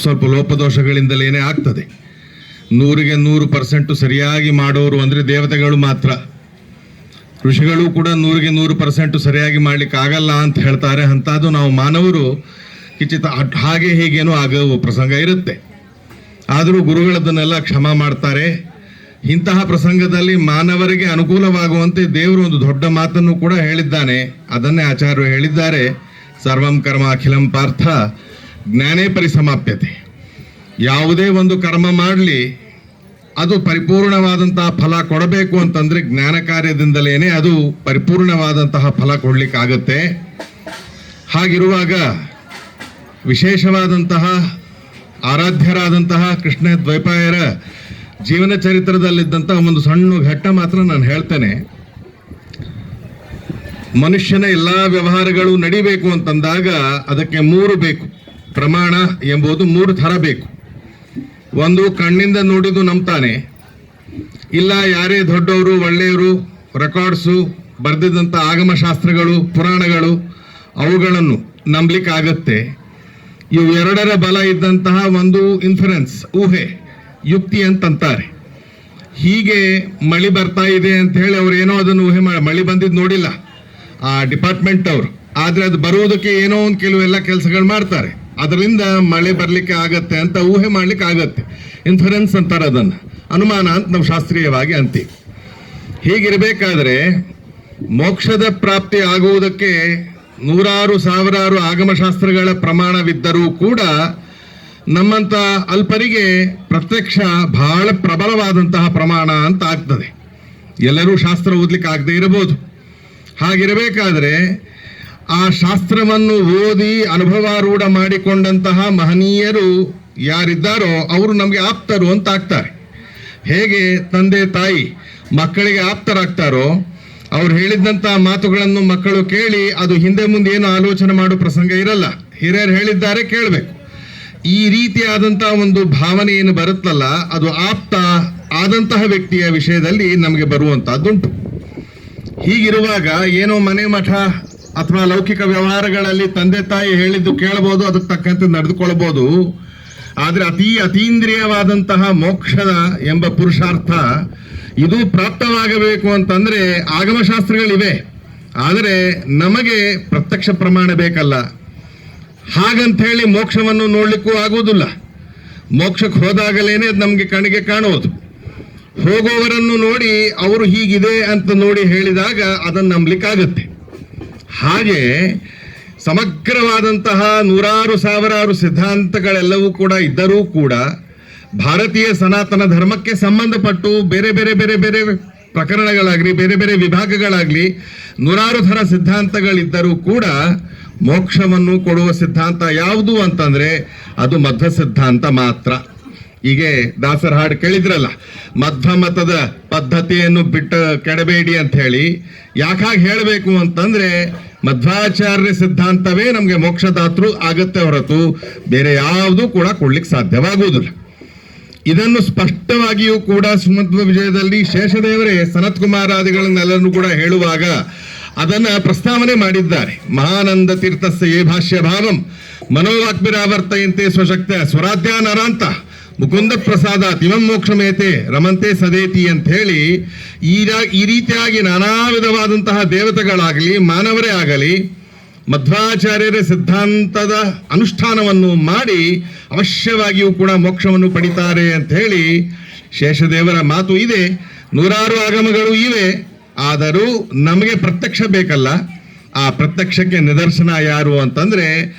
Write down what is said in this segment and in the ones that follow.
ಸ್ವಲ್ಪ ಲೋಪದೋಷಗಳಿಂದಲೇ ಆಗ್ತದೆ. 100ಕ್ಕೆ 100% ಸರಿಯಾಗಿ ಮಾಡೋರು ಅಂದರೆ ದೇವತೆಗಳು ಮಾತ್ರ. ಋಷಿಗಳು ಕೂಡ 100ಕ್ಕೆ 100% ಸರಿಯಾಗಿ ಮಾಡಲಿಕ್ಕೆ ಆಗಲ್ಲ ಅಂತ ಹೇಳ್ತಾರೆ. ಅಂಥದ್ದು ನಾವು ಮಾನವರು ಕಿಚಿತ ಹಾಗೆ ಹೀಗೇನೂ ಆಗೋ ಪ್ರಸಂಗ ಇರುತ್ತೆ. ಆದರೂ ಗುರುಗಳದನ್ನೆಲ್ಲ ಕ್ಷಮ ಮಾಡ್ತಾರೆ. ಇಂತಹ ಪ್ರಸಂಗದಲ್ಲಿ ಮಾನವರಿಗೆ ಅನುಕೂಲವಾಗುವಂತೆ ದೇವರು ಒಂದು ದೊಡ್ಡ ಮಾತನ್ನು ಕೂಡ ಹೇಳಿದ್ದಾನೆ. ಅದನ್ನೇ ಆಚಾರ್ಯರು ಹೇಳಿದ್ದಾರೆ, ಸರ್ವಂ ಕರ್ಮ ಅಖಿಲಂ ಪಾರ್ಥ ಜ್ಞಾನೇ ಪರಿಸಮಾಪ್ಯತೆ. ಯಾವುದೇ ಒಂದು ಕರ್ಮ ಮಾಡಲಿ ಅದು ಪರಿಪೂರ್ಣವಾದಂತಹ ಫಲ ಕೊಡಬೇಕು ಅಂತಂದರೆ ಜ್ಞಾನ ಕಾರ್ಯದಿಂದಲೇ ಅದು ಪರಿಪೂರ್ಣವಾದಂತಹ ಫಲ ಕೊಡಲಿಕ್ಕಾಗತ್ತೆ. ಹಾಗಿರುವಾಗ ವಿಶೇಷವಾದಂತಹ ಆರಾಧ್ಯರಾದಂತಹ ಕೃಷ್ಣ ದ್ವೈಪಾಯರ ಜೀವನ ಚರಿತ್ರದಲ್ಲಿದ್ದಂತಹ ಒಂದು ಸಣ್ಣ ಘಟ್ಟ ಮಾತ್ರ ನಾನು ಹೇಳ್ತೇನೆ. ಮನುಷ್ಯನ ಎಲ್ಲ ವ್ಯವಹಾರಗಳು ನಡಿಬೇಕು ಅಂತಂದಾಗ ಅದಕ್ಕೆ 3 ಬೇಕು. ಪ್ರಮಾಣ ಎಂಬುದು 3 ಥರ ಬೇಕು. ಒಂದು, ಕಣ್ಣಿಂದ ನೋಡಿದ್ದು ನಂಬ್ತಾನೆ. ಇಲ್ಲ, ಯಾರೇ ದೊಡ್ಡವರು ಒಳ್ಳೆಯವರು ರೆಕಾರ್ಡ್ಸು ಬರೆದಿದ್ದಂಥ ಆಗಮಶಾಸ್ತ್ರಗಳು ಪುರಾಣಗಳು ಅವುಗಳನ್ನು ನಂಬಲಿಕ್ಕಾಗತ್ತೆ. ಇವು ಎರಡರ ಬಲ ಇದ್ದಂತಹ ಒಂದು ಇನ್ಫರೆನ್ಸ್, ಊಹೆ, ಯುಕ್ತಿ ಅಂತಂತಾರೆ. ಹೀಗೆ ಮಳೆ ಬರ್ತಾ ಇದೆ ಅಂತ ಹೇಳಿ ಅವ್ರು ಏನೋ ಅದನ್ನು ಊಹೆ ಮಳೆ ಬಂದಿದ್ದು ನೋಡಿಲ್ಲ ಆ ಡಿಪಾರ್ಟ್ಮೆಂಟ್ ಅವರು, ಆದರೆ ಅದು ಬರುವುದಕ್ಕೆ ಏನೋ ಒಂದು ಕೆಲವೆಲ್ಲ ಕೆಲಸಗಳು ಮಾಡ್ತಾರೆ. ಅದರಿಂದ ಮಳೆ ಬರಲಿಕ್ಕೆ ಆಗತ್ತೆ ಅಂತ ಊಹೆ ಮಾಡ್ಲಿಕ್ಕೆ ಆಗತ್ತೆ. ಇನ್ಫರೆನ್ಸ್ ಅಂತಾರೆ ಅದನ್ನು, ಅನುಮಾನ ಅಂತ ನಾವು ಶಾಸ್ತ್ರೀಯವಾಗಿ ಅಂತೀವಿ. ಹೀಗಿರಬೇಕಾದ್ರೆ ಮೋಕ್ಷದ ಪ್ರಾಪ್ತಿ ಆಗುವುದಕ್ಕೆ 100,000 1,000 ಆಗಮಶಾಸ್ತ್ರಗಳ ಪ್ರಮಾಣವಿದ್ದರೂ ಕೂಡ ನಮ್ಮಂಥ ಅಲ್ಪರಿಗೆ ಪ್ರತ್ಯಕ್ಷ ಬಹಳ ಪ್ರಬಲವಾದಂತಹ ಪ್ರಮಾಣ ಅಂತ ಆಗ್ತದೆ. ಎಲ್ಲರೂ ಶಾಸ್ತ್ರ ಓದಲಿಕ್ಕೆ ಆಗದೆ ಇರಬಹುದು. ಹಾಗಿರಬೇಕಾದ್ರೆ ಆ ಶಾಸ್ತ್ರವನ್ನು ಓದಿ ಅನುಭವಾರೂಢ ಮಾಡಿಕೊಂಡಂತಹ ಮಹನೀಯರು ಯಾರಿದ್ದಾರೋ ಅವರು ನಮಗೆ ಆಪ್ತರು ಅಂತ ಆಗ್ತಾರೆ. ಹೇಗೆ ತಂದೆ ತಾಯಿ ಮಕ್ಕಳಿಗೆ ಆಪ್ತರಾಗ್ತಾರೋ, ಅವ್ರು ಹೇಳಿದಂಥ ಮಾತುಗಳನ್ನು ಮಕ್ಕಳು ಕೇಳಿ ಅದು ಹಿಂದೆ ಮುಂದೆ ಏನು ಆಲೋಚನೆ ಮಾಡೋ ಪ್ರಸಂಗ ಇರಲ್ಲ. ಹಿರಿಯರು ಹೇಳಿದ್ದಾರೆ ಕೇಳಬೇಕು. ಈ ರೀತಿಯಾದಂತಹ ಒಂದು ಭಾವನೆ ಏನು ಬರುತ್ತಲ್ಲ, ಅದು ಆಪ್ತ ಆದಂತಹ ವ್ಯಕ್ತಿಯ ವಿಷಯದಲ್ಲಿ ನಮಗೆ ಬರುವಂತಹದ್ದುಂಟು. ಹೀಗಿರುವಾಗ ಏನೋ ಮನೆ ಮಠ ಅಥವಾ ಲೌಕಿಕ ವ್ಯವಹಾರಗಳಲ್ಲಿ ತಂದೆ ತಾಯಿ ಹೇಳಿದ್ದು ಕೇಳಬಹುದು, ಅದಕ್ಕೆ ತಕ್ಕಂತೆ ನಡೆದುಕೊಳ್ಬಹುದು. ಆದರೆ ಅತೀಂದ್ರಿಯವಾದಂತಹ ಮೋಕ್ಷದ ಎಂಬ ಪುರುಷಾರ್ಥ ಇದು ಪ್ರಾಪ್ತವಾಗಬೇಕು ಅಂತಂದ್ರೆ ಆಗಮಶಾಸ್ತ್ರಗಳಿವೆ, ಆದರೆ ನಮಗೆ ಪ್ರತ್ಯಕ್ಷ ಪ್ರಮಾಣ ಬೇಕಲ್ಲ. ಹಾಗಂತ ಹೇಳಿ ಮೋಕ್ಷವನ್ನು ನೋಡ್ಲಿಕ್ಕೂ ಆಗುವುದಿಲ್ಲ. ಮೋಕ್ಷಕ್ಕೆ ಹೋದಾಗಲೇನೆ ನಮಗೆ ಕಣ್ಣಿಗೆ ಕಾಣುವುದು. ಹೋಗುವವರನ್ನು ನೋಡಿ ಅವರು ಹೀಗಿದೆ ಅಂತ ನೋಡಿ ಹೇಳಿದಾಗ ಅದನ್ನು ನಂಬಲಿಕ್ಕಾಗತ್ತೆ. ಹಾಗೆ ಸಮಗ್ರವಾದಂತಹ 100,000 ಸಿದ್ಧಾಂತಗಳೆಲ್ಲವೂ ಕೂಡ ಇದ್ದರೂ ಕೂಡ ಭಾರತೀಯ ಸನಾತನ ಧರ್ಮಕ್ಕೆ ಸಂಬಂಧಪಟ್ಟು ಬೇರೆ ಬೇರೆ ಬೇರೆ ಬೇರೆ ಪ್ರಕರಣಗಳಾಗಲಿ ಬೇರೆ ಬೇರೆ ವಿಭಾಗಗಳಾಗಲಿ 100 ಥರ ಸಿದ್ಧಾಂತಗಳಿದ್ದರೂ ಕೂಡ ಮೋಕ್ಷವನ್ನು ಕೊಡುವ ಸಿದ್ಧಾಂತ ಯಾವುದು ಅಂತಂದ್ರೆ ಅದು ಮಧ್ವ ಸಿದ್ಧಾಂತ ಮಾತ್ರ. ಹೀಗೆ ದಾಸರ ಹಾಡು ಕೇಳಿದ್ರಲ್ಲ, ಮಧ್ವ ಮತದ ಪದ್ಧತಿಯನ್ನು ಬಿಟ್ಟು ಕೆಡಬೇಡಿ ಅಂತ ಹೇಳಿ. ಯಾಕಾಗಿ ಹೇಳಬೇಕು ಅಂತಂದ್ರೆ ಮಧ್ವಾಚಾರ್ಯ ಸಿದ್ಧಾಂತವೇ ನಮಗೆ ಮೋಕ್ಷದಾತೃ ಆಗತ್ತೆ ಹೊರತು ಬೇರೆ ಯಾವುದೂ ಕೂಡ ಕೊಡ್ಲಿಕ್ಕೆ ಸಾಧ್ಯವಾಗುವುದಿಲ್ಲ. ಇದನ್ನು ಸ್ಪಷ್ಟವಾಗಿಯೂ ಕೂಡ ಸುಮಧ್ವ ವಿಜಯದಲ್ಲಿ ಶೇಷದೇವರೇ ಸನತ್ ಕುಮಾರಾದಿಗಳನ್ನೆಲ್ಲರೂ ಕೂಡ ಹೇಳುವಾಗ ಅದನ್ನ ಪ್ರಸ್ತಾವನೆ ಮಾಡಿದ್ದಾರೆ. ಮಹಾನಂದ ತೀರ್ಥಸ್ಯ ಭಾಷ್ಯ ಭಾವಂ ಮನೋವಾಕ್ಭಿರಾವರ್ತಯಂತೆ ಸ್ವಶಕ್ತ ಸ್ವರಾಧ್ಯಾನರಾಂತ ಮುಕುಂದ ಪ್ರಸಾದ ತಿಮಂ ಮೋಕ್ಷಮೇತೆ ರಮಂತೆ ಸದೇತಿ ಅಂತ ಹೇಳಿ ಈ ರೀತಿಯಾಗಿ ನಾನಾ ವಿಧವಾದಂತಹ ದೇವತೆಗಳಾಗಲಿ ಮಾನವರೇ ಆಗಲಿ ಮಧ್ವಾಚಾರ್ಯರ ಸಿದ್ಧಾಂತದ ಅನುಷ್ಠಾನವನ್ನು ಮಾಡಿ ಅವಶ್ಯವಾಗಿಯೂ ಕೂಡ ಮೋಕ್ಷವನ್ನು ಪಡಿತಾರೆ ಅಂತ ಹೇಳಿ ಶೇಷದೇವರ ಮಾತು ಇದೆ. 100 ಆಗಮಗಳು ಇವೆ, ಆದರೂ ನಮಗೆ ಪ್ರತ್ಯಕ್ಷ ಬೇಕಲ್ಲ. ಆ ಪ್ರತ್ಯಕ್ಷಕ್ಕೆ ನಿದರ್ಶನ ಯಾರು ಅಂತಂದ್ರೆ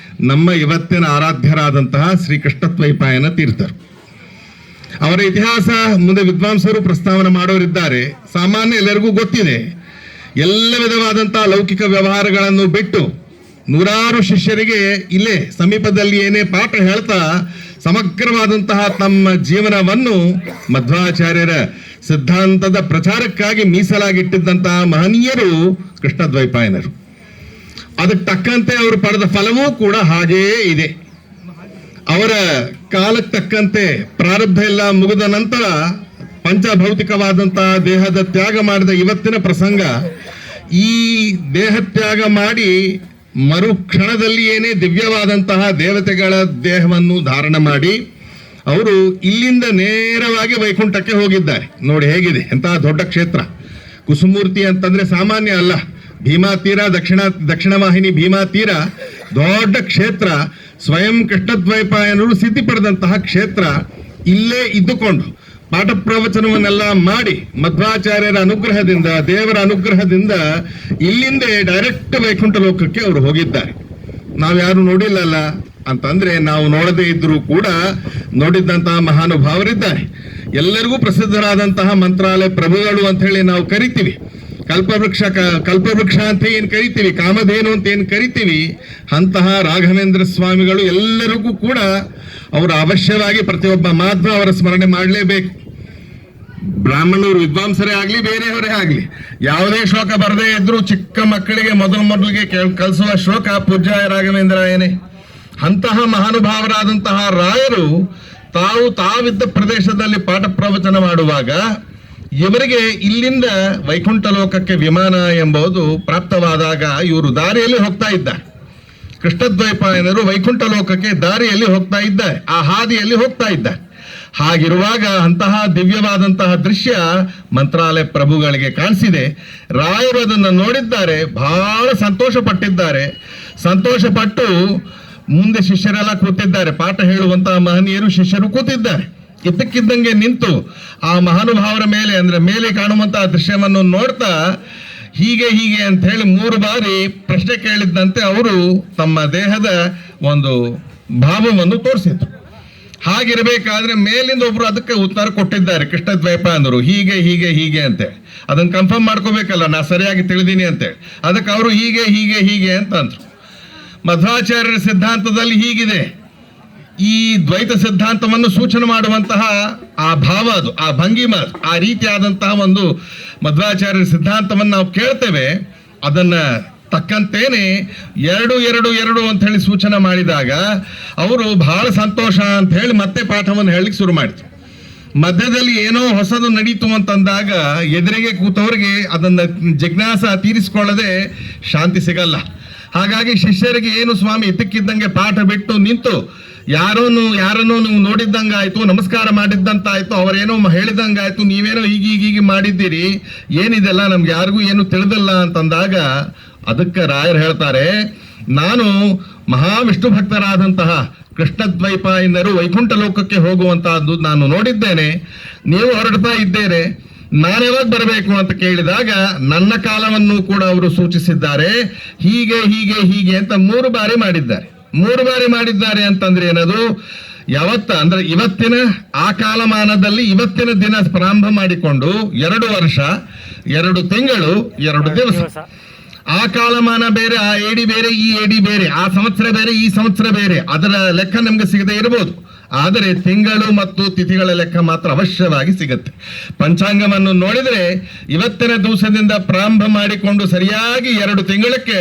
ನಮ್ಮ ಇವತ್ತಿನ ಆರಾಧ್ಯರಾದಂತಹ ಶ್ರೀಕೃಷ್ಣ ದ್ವೈಪಾಯನ ತೀರ್ಥರು. ಅವರ ಇತಿಹಾಸ ಮುಂದೆ ವಿದ್ವಾಂಸರು ಪ್ರಸ್ತಾವನೆ ಮಾಡೋರಿದ್ದಾರೆ. ಸಾಮಾನ್ಯ ಎಲ್ಲರಿಗೂ ಗೊತ್ತಿದೆ. ಎಲ್ಲ ವಿಧವಾದಂತಹ ಲೌಕಿಕ ವ್ಯವಹಾರಗಳನ್ನು ಬಿಟ್ಟು 100 ಶಿಷ್ಯರಿಗೆ ಇಲ್ಲೇ ಸಮೀಪದಲ್ಲಿ ಏನೇ ಪಾಠ ಹೇಳ್ತಾ ಸಮಗ್ರವಾದಂತಹ ತಮ್ಮ ಜೀವನವನ್ನು ಮಧ್ವಾಚಾರ್ಯರ ಸಿದ್ಧಾಂತದ ಪ್ರಚಾರಕ್ಕಾಗಿ ಮೀಸಲಾಗಿಟ್ಟಿದ್ದಂತಹ ಮಹನೀಯರು ಕೃಷ್ಣ ದ್ವೈಪಾಯನರು. ಅದಕ್ಕೆ ತಕ್ಕಂತೆ ಅವರು ಪಡೆದ ಫಲವೂ ಕೂಡ ಹಾಗೆಯೇ ಇದೆ. ಅವರ ಕಾಲಕ್ಕೆ ತಕ್ಕಂತೆ ಪ್ರಾರಬ್ಧ ಎಲ್ಲ ಮುಗಿದ ನಂತರ ಪಂಚಭೌತಿಕವಾದಂತಹ ದೇಹದ ತ್ಯಾಗ ಮಾಡಿದ ಇವತ್ತಿನ ಪ್ರಸಂಗ, ಈ ದೇಹ ತ್ಯಾಗ ಮಾಡಿ ಮರುಕ್ಷಣದಲ್ಲಿಯೇನೆ ದಿವ್ಯವಾದಂತಹ ದೇವತೆಗಳ ದೇಹವನ್ನು ಧಾರಣ ಮಾಡಿ ಅವರು ಇಲ್ಲಿಂದ ನೇರವಾಗಿ ವೈಕುಂಠಕ್ಕೆ ಹೋಗಿದ್ದಾರೆ. ನೋಡಿ ಹೇಗಿದೆ, ಎಂತಹ ದೊಡ್ಡ ಕ್ಷೇತ್ರ. ಕುಸುಮೂರ್ತಿ ಅಂತಂದ್ರೆ ಸಾಮಾನ್ಯ ಅಲ್ಲ. ಭೀಮಾ ತೀರ, ದಕ್ಷಿಣ ವಾಹಿನಿ ಭೀಮಾ ತೀರ ದೊಡ್ಡ ಕ್ಷೇತ್ರ. ಸ್ವಯಂ ಕೃಷ್ಣದ್ವೈಪಾಯನರು ಸಿದ್ಧಿ ಪಡೆದಂತಹ ಕ್ಷೇತ್ರ. ಇಲ್ಲೇ ಇದ್ದುಕೊಂಡು ಪಾಠ ಪ್ರವಚನವನ್ನೆಲ್ಲ ಮಾಡಿ ಮಧ್ವಾಚಾರ್ಯರ ಅನುಗ್ರಹದಿಂದ, ದೇವರ ಅನುಗ್ರಹದಿಂದ ಇಲ್ಲಿಂದೇ ಡೈರೆಕ್ಟ್ ವೈಕುಂಠ ಲೋಕಕ್ಕೆ ಅವರು ಹೋಗಿದ್ದಾರೆ. ನಾವ್ಯಾರು ನೋಡಿಲ್ಲಲ್ಲ ಅಂತಂದ್ರೆ, ನಾವು ನೋಡದೇ ಇದ್ರೂ ಕೂಡ ನೋಡಿದ್ದಂತಹ ಮಹಾನುಭಾವರಿದ್ದಾರೆ. ಎಲ್ಲರಿಗೂ ಪ್ರಸಿದ್ಧರಾದಂತಹ ಮಂತ್ರಾಲಯ ಪ್ರಭುಗಳು ಅಂತ ಹೇಳಿ ನಾವು ಕರಿತೀವಿ. ಕಲ್ಪವೃಕ್ಷ ಅಂತ ಏನ್ ಕರಿತೀವಿ, ಕಾಮಧೇನು ಅಂತ ಏನ್ ಕರಿತೀವಿ, ಅಂತಹ ರಾಘವೇಂದ್ರ ಸ್ವಾಮಿಗಳು ಎಲ್ಲರಿಗೂ ಕೂಡ ಅವರು ಅವಶ್ಯವಾಗಿ ಪ್ರತಿಯೊಬ್ಬ ಮಾಧ್ವ ಅವರ ಸ್ಮರಣೆ ಮಾಡಲೇಬೇಕು. ಬ್ರಾಹ್ಮಣರು ವಿದ್ವಾಂಸರೇ ಆಗ್ಲಿ, ಬೇರೆಯವರೇ ಆಗ್ಲಿ, ಯಾವುದೇ ಶ್ಲೋಕ ಬರದೇ ಇದ್ರು ಚಿಕ್ಕ ಮಕ್ಕಳಿಗೆ ಮೊದಲಿಗೆ ಕಲಿಸುವ ಶ್ಲೋಕ ಪೂಜ್ಯಾಯ ರಾಘವೇಂದ್ರಾಯನೇ. ಅಂತಹ ಮಹಾನುಭಾವರಾದಂತಹ ರಾಯರು ತಾವಿದ್ದ ಪ್ರದೇಶದಲ್ಲಿ ಪಾಠ ಪ್ರವಚನ ಮಾಡುವಾಗ ಇವರಿಗೆ ಇಲ್ಲಿಂದ ವೈಕುಂಠ ಲೋಕಕ್ಕೆ ವಿಮಾನ ಎಂಬುದು ಪ್ರಾಪ್ತವಾದಾಗ ಇವರು ದಾರಿಯಲ್ಲಿ ಹೋಗ್ತಾ ಇದ್ದಾರೆ. ಕೃಷ್ಣದ್ವೈಪಾಯನರು ವೈಕುಂಠ ಲೋಕಕ್ಕೆ ದಾರಿಯಲ್ಲಿ ಹೋಗ್ತಾ ಇದ್ದಾರೆ, ಆ ಹಾದಿಯಲ್ಲಿ ಹೋಗ್ತಾ ಇದ್ದಾರೆ. ಹಾಗಿರುವಾಗ ಅಂತಹ ದಿವ್ಯವಾದಂತಹ ದೃಶ್ಯ ಮಂತ್ರಾಲಯ ಪ್ರಭುಗಳಿಗೆ ಕಾಣಿಸಿದೆ. ರಾಯರು ಅದನ್ನು ನೋಡಿದ್ದಾರೆ, ಬಹಳ ಸಂತೋಷ ಪಟ್ಟಿದ್ದಾರೆ. ಸಂತೋಷಪಟ್ಟು ಮುಂದೆ ಶಿಷ್ಯರೆಲ್ಲ ಕೂತಿದ್ದಾರೆ, ಪಾಠ ಹೇಳುವಂತಹ ಮಹನೀಯರು ಶಿಷ್ಯರು ಕೂತಿದ್ದಾರೆ. ಇದ್ದಕ್ಕಿದ್ದಂಗೆ ನಿಂತು ಆ ಮಹಾನುಭಾವರ ಮೇಲೆ, ಅಂದ್ರೆ ಮೇಲೆ ಕಾಣುವಂತಹ ದೃಶ್ಯವನ್ನು ನೋಡ್ತಾ ಹೀಗೆ ಅಂತ ಹೇಳಿ 3 ಬಾರಿ ಪ್ರಶ್ನೆ ಕೇಳಿದ್ದಂತೆ ಅವರು ತಮ್ಮ ದೇಹದ ಒಂದು ಭಾವವನ್ನು ತೋರಿಸಿದ್ರು. ಹಾಗಿರಬೇಕಾದ್ರೆ ಮೇಲಿಂದ ಒಬ್ರು ಅದಕ್ಕೆ ಉತ್ತರ ಕೊಟ್ಟಿದ್ದಾರೆ, ಕೃಷ್ಣದ್ವೈಪಾಯನರು ಹೀಗೆ ಅಂತೇಳಿ. ಅದನ್ನ ಕನ್ಫರ್ಮ್ ಮಾಡ್ಕೋಬೇಕಲ್ಲ, ನಾ ಸರಿಯಾಗಿ ತಿಳಿದೀನಿ ಅಂತೇಳಿ. ಅದಕ್ಕೆ ಅವರು ಹೀಗೆ ಅಂತ ಅಂದ್ರು. ಮಧ್ವಾಚಾರ್ಯರ ಸಿದ್ಧಾಂತದಲ್ಲಿ ಹೀಗಿದೆ. ಈ ದ್ವೈತ ಸಿದ್ಧಾಂತವನ್ನು ಸೂಚನೆ ಮಾಡುವಂತಹ ಆ ಭಾವ, ಅದು ಆ ಭಂಗಿಮ, ಆ ರೀತಿಯಾದಂತಹ ಒಂದು ಮಧ್ವಾಚಾರ್ಯರ ಸಿದ್ಧಾಂತವನ್ನು ನಾವು ಕೇಳ್ತೇವೆ. ಅದನ್ನ ತಕ್ಕಂತೇನೆ 2 ಅಂತ ಹೇಳಿ ಸೂಚನೆ ಮಾಡಿದಾಗ ಅವರು ಬಹಳ ಸಂತೋಷ ಅಂತ ಹೇಳಿ ಮತ್ತೆ ಪಾಠವನ್ನು ಹೇಳಲಿಕ್ಕೆ ಶುರು ಮಾಡಿದ್ರು. ಮಧ್ಯದಲ್ಲಿ ಏನೋ ಹೊಸದು ನಡೀತು ಅಂತಂದಾಗ ಎದುರಿಗೆ ಕೂತವರಿಗೆ ಅದನ್ನ ಜಿಜ್ಞಾಸ ತೀರಿಸಿಕೊಳ್ಳದೆ ಶಾಂತಿ ಸಿಗಲ್ಲ. ಹಾಗಾಗಿ ಶಿಷ್ಯರಿಗೆ ಏನು ಸ್ವಾಮಿ ಇದ್ದಕ್ಕಿದ್ದಂಗೆ ಪಾಠ ಬಿಟ್ಟು ನಿಂತು ಯಾರನ್ನೋ ನೀವು ನೋಡಿದ್ದಂಗಾಯ್ತು, ನಮಸ್ಕಾರ ಮಾಡಿದ್ದಂತಾಯ್ತು, ಅವರೇನೋ ಹೇಳಿದಂಗಾಯ್ತು, ನೀವೇನೋ ಹೀಗೆ ಮಾಡಿದ್ದೀರಿ, ಏನಿದೆಲ್ಲ ನಮ್ಗೆ ಯಾರಿಗೂ ಏನು ತಿಳಿದಿಲ್ಲ ಅಂತಂದಾಗ ಅದಕ್ಕೆ ರಾಯರು ಹೇಳ್ತಾರೆ, ನಾನು ಮಹಾವಿಷ್ಣು ಭಕ್ತರಾದಂತಹ ಕೃಷ್ಣದ್ವೈಪಾಯನರು ವೈಕುಂಠ ಲೋಕಕ್ಕೆ ಹೋಗುವಂತಹದ್ದು ನಾನು ನೋಡಿದ್ದೇನೆ. ನೀವು ಹೊರಡ್ತಾ ಇದ್ದೇನೆ, ನಾನ್ಯಾವಾಗ ಬರಬೇಕು ಅಂತ ಕೇಳಿದಾಗ ನನ್ನ ಕಾಲವನ್ನು ಕೂಡ ಅವರು ಸೂಚಿಸಿದ್ದಾರೆ. ಹೀಗೆ ಅಂತ 3 ಬಾರಿ ಮಾಡಿದ್ದಾರೆ. 3 ಬಾರಿ ಮಾಡಿದ್ದಾರೆ ಅಂತಂದ್ರೆ ಏನದು, ಅಂದ್ರೆ ಇವತ್ತಿನ ಆ ಕಾಲಮಾನದಲ್ಲಿ ಇವತ್ತಿನ ದಿನ ಪ್ರಾರಂಭ ಮಾಡಿಕೊಂಡು 2 ವರ್ಷ 2 ತಿಂಗಳು 2 ದಿವಸ. ಆ ಕಾಲಮಾನ ಬೇರೆ, ಆ ಏಡಿ ಬೇರೆ, ಈ ಏಡಿ ಬೇರೆ, ಆ ಸಂವತ್ಸರ ಬೇರೆ, ಈ ಸಂವತ್ಸರ ಬೇರೆ. ಅದರ ಲೆಕ್ಕ ನಮ್ಗೆ ಸಿಗದೆ ಇರಬಹುದು, ಆದರೆ ತಿಂಗಳು ಮತ್ತು ತಿಥಿಗಳ ಲೆಕ್ಕ ಮಾತ್ರ ಅವಶ್ಯವಾಗಿ ಸಿಗುತ್ತೆ. ಪಂಚಾಂಗವನ್ನು ನೋಡಿದ್ರೆ ಇವತ್ತಿನ ದಿವಸದಿಂದ ಪ್ರಾರಂಭ ಮಾಡಿಕೊಂಡು ಸರಿಯಾಗಿ 2 ತಿಂಗಳಕ್ಕೆ